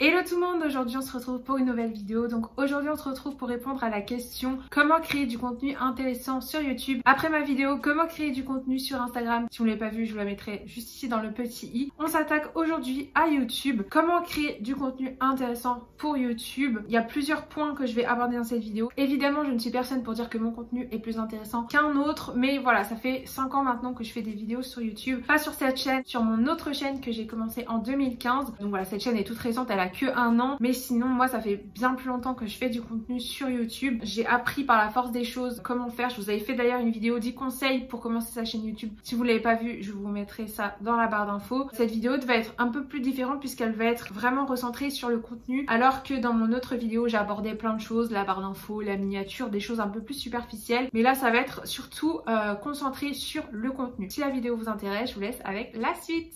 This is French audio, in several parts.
Hello tout le monde, aujourd'hui on se retrouve pour une nouvelle vidéo. Donc aujourd'hui on se retrouve pour répondre à la question comment créer du contenu intéressant sur YouTube. Après ma vidéo comment créer du contenu sur Instagram, si vous ne l'avez pas vu je vous la mettrai juste ici dans le petit i. On s'attaque aujourd'hui à YouTube, comment créer du contenu intéressant pour YouTube. Il y a plusieurs points que je vais aborder dans cette vidéo. Évidemment je ne suis personne pour dire que mon contenu est plus intéressant qu'un autre, mais voilà, ça fait 5 ans maintenant que je fais des vidéos sur YouTube, pas sur cette chaîne, sur mon autre chaîne que j'ai commencé en 2015. Donc voilà, cette chaîne est toute récente, elle a que un an, mais sinon moi ça fait bien plus longtemps que je fais du contenu sur YouTube. J'ai appris par la force des choses comment faire. Je vous avais fait d'ailleurs une vidéo 10 conseils pour commencer sa chaîne YouTube. Si vous l'avez pas vue, je vous mettrai ça dans la barre d'infos. Cette vidéo va être un peu plus différente puisqu'elle va être vraiment recentrée sur le contenu, alors que dans mon autre vidéo j'ai abordé plein de choses, la barre d'infos, la miniature, des choses un peu plus superficielles, mais là ça va être surtout concentré sur le contenu. Si la vidéo vous intéresse, je vous laisse avec la suite.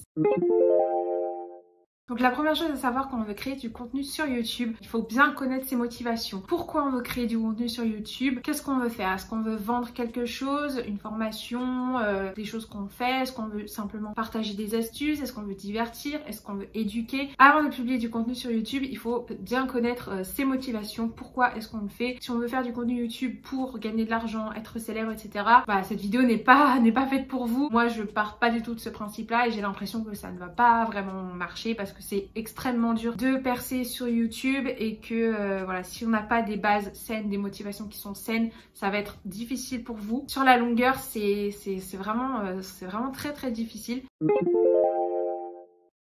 Donc la première chose à savoir quand on veut créer du contenu sur YouTube, il faut bien connaître ses motivations. Pourquoi on veut créer du contenu sur YouTube? Qu'est-ce qu'on veut faire? Est-ce qu'on veut vendre quelque chose, une formation, des choses qu'on fait? Est-ce qu'on veut simplement partager des astuces? Est-ce qu'on veut divertir? Est-ce qu'on veut éduquer? Avant de publier du contenu sur YouTube, il faut bien connaître ses motivations. Pourquoi est-ce qu'on le fait? Si on veut faire du contenu YouTube pour gagner de l'argent, être célèbre, etc., bah, cette vidéo n'est pas faite pour vous. Moi, je pars pas du tout de ce principe-là et j'ai l'impression que ça ne va pas vraiment marcher parce que c'est extrêmement dur de percer sur YouTube et que voilà, si on n'a pas des bases saines, des motivations qui sont saines, ça va être difficile pour vous. Sur la longueur, c'est vraiment très difficile.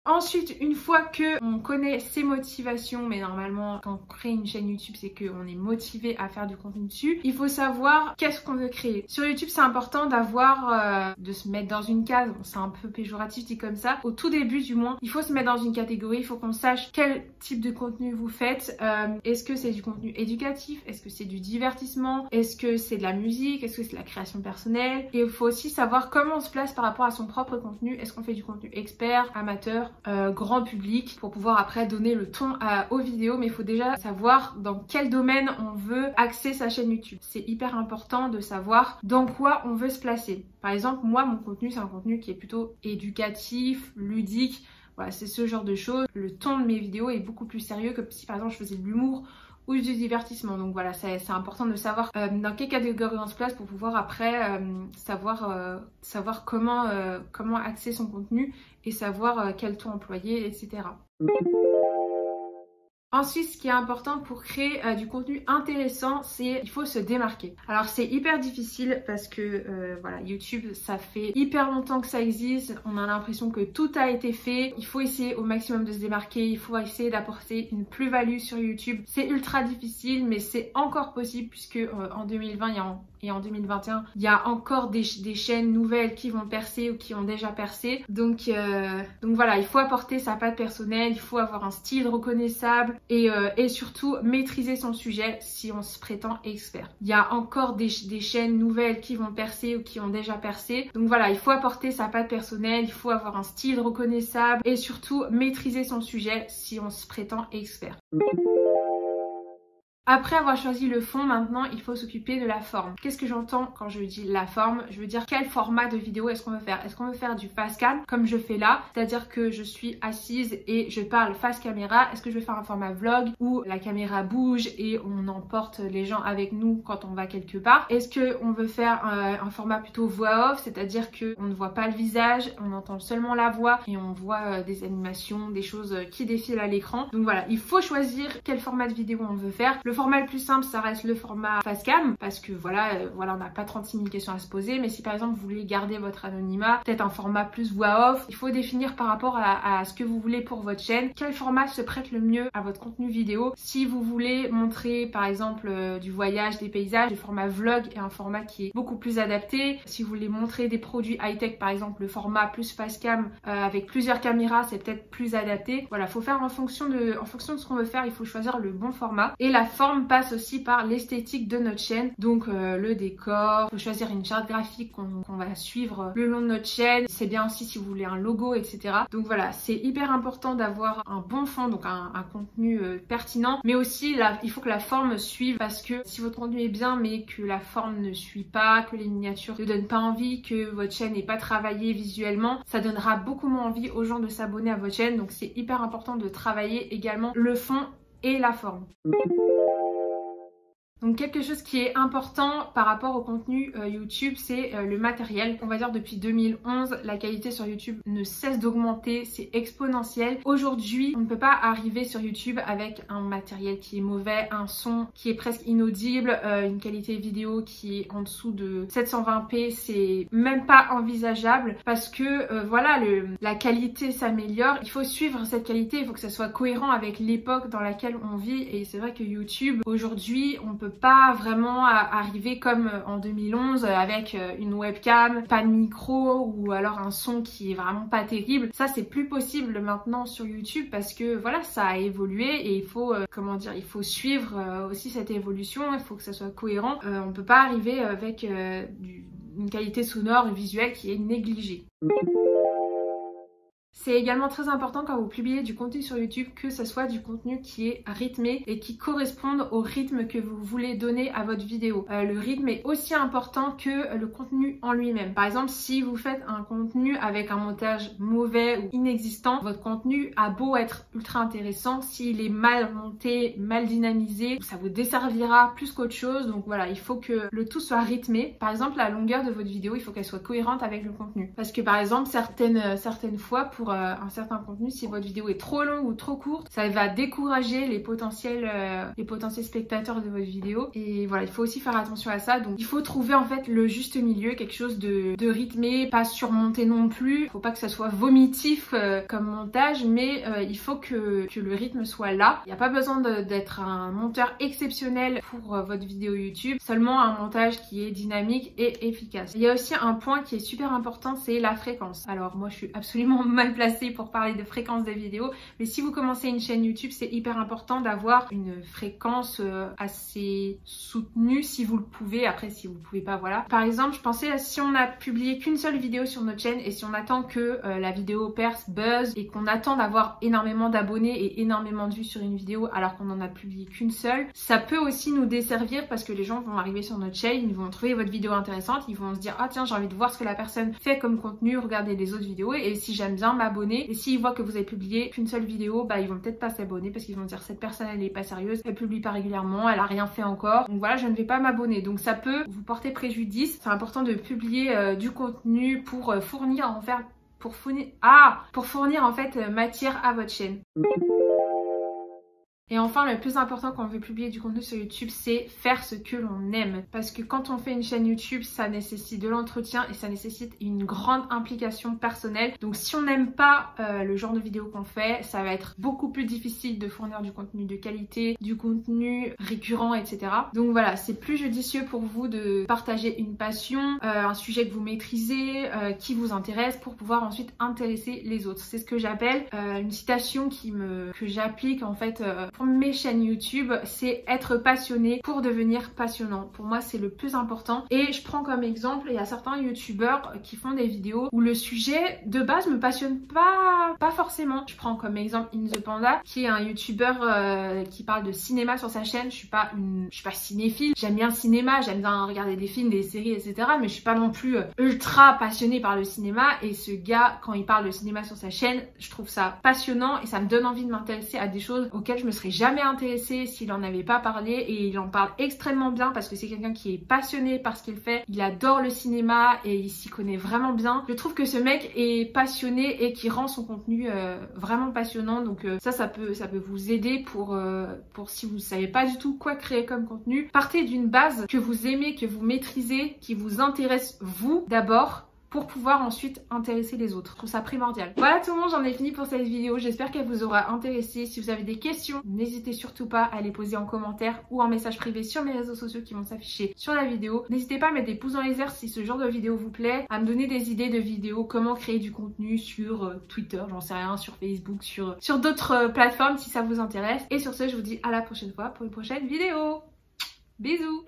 Ensuite, une fois que on connaît ses motivations, mais normalement quand on crée une chaîne YouTube c'est qu'on est motivé à faire du contenu dessus, il faut savoir qu'est-ce qu'on veut créer. Sur YouTube c'est important d'avoir, de se mettre dans une case, c'est un peu péjoratif dit comme ça, au tout début du moins, il faut se mettre dans une catégorie, il faut qu'on sache quel type de contenu vous faites. Est-ce que c'est du contenu éducatif? Est-ce que c'est du divertissement? Est-ce que c'est de la musique? Est-ce que c'est de la création personnelle? Et il faut aussi savoir comment on se place par rapport à son propre contenu. Est-ce qu'on fait du contenu expert, amateur, grand public, pour pouvoir après donner le ton aux vidéos, mais il faut déjà savoir dans quel domaine on veut axer sa chaîne YouTube. C'est hyper important de savoir dans quoi on veut se placer. Par exemple, moi mon contenu c'est un contenu qui est plutôt éducatif, ludique, voilà, c'est ce genre de choses. Le ton de mes vidéos est beaucoup plus sérieux que si par exemple je faisais de l'humour ou du divertissement. Donc voilà, c'est important de savoir dans quelle catégorie on se place pour pouvoir après savoir comment axer son contenu et savoir quel ton employer, etc. Ensuite, ce qui est important pour créer du contenu intéressant, c'est il faut se démarquer. Alors c'est hyper difficile parce que voilà, YouTube, ça fait hyper longtemps que ça existe, on a l'impression que tout a été fait. Il faut essayer au maximum de se démarquer, il faut essayer d'apporter une plus-value sur YouTube. C'est ultra difficile, mais c'est encore possible puisque en 2020 et en 2021, il y a encore des chaînes nouvelles qui vont percer ou qui ont déjà percé. Donc voilà, il faut apporter sa patte personnelle, il faut avoir un style reconnaissable et surtout maîtriser son sujet si on se prétend expert. Il y a encore des chaînes nouvelles qui vont percer ou qui ont déjà percé. Donc voilà, il faut apporter sa patte personnelle, il faut avoir un style reconnaissable et surtout maîtriser son sujet si on se prétend expert. Après avoir choisi le fond, maintenant il faut s'occuper de la forme. Qu'est-ce que j'entends quand je dis la forme? Je veux dire quel format de vidéo est-ce qu'on veut faire? Est-ce qu'on veut faire du face cam comme je fais là? C'est-à-dire que je suis assise et je parle face caméra. Est-ce que je vais faire un format vlog où la caméra bouge et on emporte les gens avec nous quand on va quelque part? Est-ce qu'on veut faire un format plutôt voix off, c'est-à-dire qu'on ne voit pas le visage, on entend seulement la voix et on voit des animations, des choses qui défilent à l'écran? Donc voilà, il faut choisir quel format de vidéo on veut faire. Le format le plus simple ça reste le format facecam parce que voilà on n'a pas 36 000 questions à se poser, mais si par exemple vous voulez garder votre anonymat, peut-être un format plus voix off, il faut définir par rapport à ce que vous voulez pour votre chaîne, quel format se prête le mieux à votre contenu vidéo. Si vous voulez montrer par exemple du voyage, des paysages, le format vlog est un format qui est beaucoup plus adapté. Si vous voulez montrer des produits high-tech par exemple, le format plus facecam avec plusieurs caméras c'est peut-être plus adapté. Voilà, faut faire en fonction de ce qu'on veut faire, il faut choisir le bon format. Et la forme passe aussi par l'esthétique de notre chaîne, donc le décor, faut choisir une charte graphique qu'on va suivre le long de notre chaîne. C'est bien aussi si vous voulez un logo, etc. Donc voilà, c'est hyper important d'avoir un bon fond, donc un contenu pertinent, mais aussi il faut que la forme suive, parce que si votre contenu est bien mais que la forme ne suit pas, que les miniatures ne donnent pas envie, que votre chaîne n'est pas travaillée visuellement, ça donnera beaucoup moins envie aux gens de s'abonner à votre chaîne. Donc c'est hyper important de travailler également le fond et la forme. Donc quelque chose qui est important par rapport au contenu YouTube, c'est le matériel. On va dire depuis 2011, la qualité sur YouTube ne cesse d'augmenter, c'est exponentiel. Aujourd'hui, on ne peut pas arriver sur YouTube avec un matériel qui est mauvais, un son qui est presque inaudible, une qualité vidéo qui est en dessous de 720p, c'est même pas envisageable, parce que voilà, la qualité s'améliore. Il faut suivre cette qualité, il faut que ça soit cohérent avec l'époque dans laquelle on vit, et c'est vrai que YouTube, aujourd'hui, on peut pas vraiment arriver comme en 2011 avec une webcam, pas de micro, ou alors un son qui est vraiment pas terrible. Ça, c'est plus possible maintenant sur YouTube, parce que voilà, ça a évolué et il faut comment dire, il faut suivre aussi cette évolution, il faut que ça soit cohérent. On peut pas arriver avec une qualité sonore et visuelle qui est négligée. C'est également très important quand vous publiez du contenu sur YouTube que ce soit du contenu qui est rythmé et qui corresponde au rythme que vous voulez donner à votre vidéo. Le rythme est aussi important que le contenu en lui-même. Par exemple, si vous faites un contenu avec un montage mauvais ou inexistant, votre contenu a beau être ultra intéressant, s'il est mal monté, mal dynamisé, ça vous desservira plus qu'autre chose. Donc voilà, il faut que le tout soit rythmé. Par exemple, la longueur de votre vidéo, il faut qu'elle soit cohérente avec le contenu. Parce que par exemple, certaines fois, pour un certain contenu, si votre vidéo est trop longue ou trop courte, ça va décourager les potentiels spectateurs de votre vidéo. Et voilà, il faut aussi faire attention à ça. Donc il faut trouver en fait le juste milieu, quelque chose de rythmé, pas surmonté non plus. Il faut pas que ça soit vomitif comme montage, mais il faut que le rythme soit là. Il n'y a pas besoin d'être un monteur exceptionnel pour votre vidéo YouTube, seulement un montage qui est dynamique et efficace. Il y a aussi un point qui est super important, c'est la fréquence. Alors moi, je suis absolument mal placée pour parler de fréquence des vidéos, mais si vous commencez une chaîne YouTube, c'est hyper important d'avoir une fréquence assez soutenue si vous le pouvez. Après, si vous ne pouvez pas, voilà. Par exemple, je pensais si on a publié qu'une seule vidéo sur notre chaîne et si on attend que la vidéo perce, buzz, et qu'on attend d'avoir énormément d'abonnés et énormément de vues sur une vidéo alors qu'on en a publié qu'une seule, ça peut aussi nous desservir, parce que les gens vont arriver sur notre chaîne, ils vont trouver votre vidéo intéressante, ils vont se dire ah tiens, j'ai envie de voir ce que la personne fait comme contenu, regarder les autres vidéos, et si j'aime bien m'abonner. Et s'ils voient que vous avez publié qu'une seule vidéo, bah ils vont peut-être pas s'abonner, parce qu'ils vont dire cette personne elle est pas sérieuse, elle publie pas régulièrement, elle a rien fait encore, donc voilà, je ne vais pas m'abonner. Donc ça peut vous porter préjudice. C'est important de publier du contenu pour fournir en fait matière à votre chaîne. Et enfin, le plus important quand on veut publier du contenu sur YouTube, c'est faire ce que l'on aime. Parce que quand on fait une chaîne YouTube, ça nécessite de l'entretien et ça nécessite une grande implication personnelle. Donc si on n'aime pas le genre de vidéo qu'on fait, ça va être beaucoup plus difficile de fournir du contenu de qualité, du contenu récurrent, etc. Donc voilà, c'est plus judicieux pour vous de partager une passion, un sujet que vous maîtrisez, qui vous intéresse, pour pouvoir ensuite intéresser les autres. C'est ce que j'appelle une citation que j'applique en fait pour mes chaînes YouTube, c'est être passionné pour devenir passionnant. Pour moi, c'est le plus important. Et je prends comme exemple, il y a certains youtubeurs qui font des vidéos où le sujet de base me passionne pas forcément. Je prends comme exemple In The Panda, qui est un youtubeur qui parle de cinéma sur sa chaîne. Je suis pas cinéphile, j'aime bien le cinéma, j'aime bien regarder des films, des séries, etc. Mais je suis pas non plus ultra passionnée par le cinéma. Et ce gars, quand il parle de cinéma sur sa chaîne, je trouve ça passionnant et ça me donne envie de m'intéresser à des choses auxquelles je me serais jamais intéressée s'il en avait pas parlé, et il en parle extrêmement bien parce que c'est quelqu'un qui est passionné par ce qu'il fait, il adore le cinéma et il s'y connaît vraiment bien. Je trouve que ce mec est passionné et qui rend son contenu vraiment passionnant. Donc ça peut vous aider pour si vous savez pas du tout quoi créer comme contenu. Partez d'une base que vous aimez, que vous maîtrisez, qui vous intéresse vous d'abord. pour pouvoir ensuite intéresser les autres. Je trouve ça primordial. Voilà tout le monde, j'en ai fini pour cette vidéo. J'espère qu'elle vous aura intéressé. Si vous avez des questions, n'hésitez surtout pas à les poser en commentaire ou en message privé sur mes réseaux sociaux qui vont s'afficher sur la vidéo. N'hésitez pas à mettre des pouces dans les airs si ce genre de vidéo vous plaît, à me donner des idées de vidéos, comment créer du contenu sur Twitter, j'en sais rien, sur Facebook, sur d'autres plateformes si ça vous intéresse. Et sur ce, je vous dis à la prochaine fois pour une prochaine vidéo. Bisous.